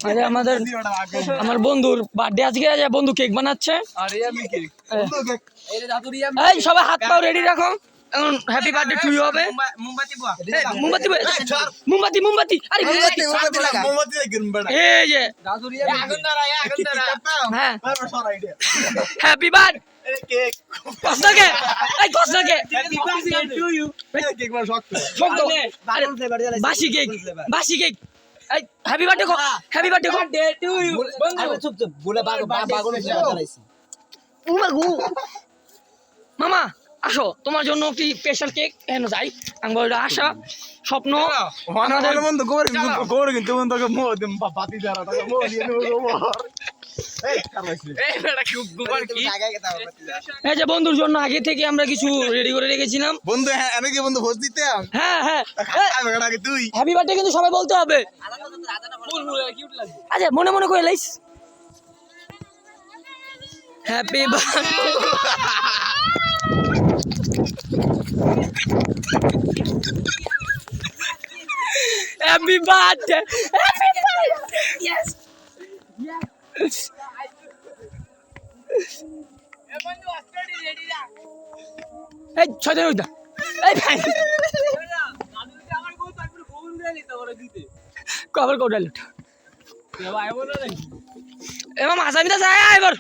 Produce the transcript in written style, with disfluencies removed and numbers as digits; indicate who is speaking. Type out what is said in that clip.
Speaker 1: আরে আমার বন্ধুর বার্থডে আজকে, বন্ধু কেক বানাচ্ছে। এই সবাই হাত পাও রেডি রাখো, এখন হ্যাপি বার্থডে টু ইউ হবে। মোমবাতি মোমবাতি মোমবাতি আরে এই যে হ্যাঁ হ্যাপি বার্থডে কসনাকে এই কসনাকে বাসি কেক বাসি কেক এই happy birthday happy birthday to you বন্ধু চুপ চুপ বলে বাগনে চালাইছি মামা আসো, তোমার জন্য কি স্পেশাল কেক এন যাই আঙ্গ আশা স্বপ্ন আমাদের বন্ধু গোর কিন্তু বন্ধুকে মো দেম বাতি দাঁড়া তাকে মো দিয়ে এই যে বন্ধুর জন্য আগে থেকে আমরা কিছু রেডি করে রেখেছিলাম বন্ধু। হ্যাঁ আমি কি বন্ধু ভোজ দিতে? হ্যাঁ হ্যাঁ তুই হ্যাপি বার্থডে কিন্তু সবাই বলতে হবে। আচ্ছা মনে মনে করে লাইস happy birthday Happy birthday! Happy birthday! Yes! Yes! Hey, ছয় ওইটা এই ভাই কভার কোডাল এবার মাছ আমি তো যাই এবার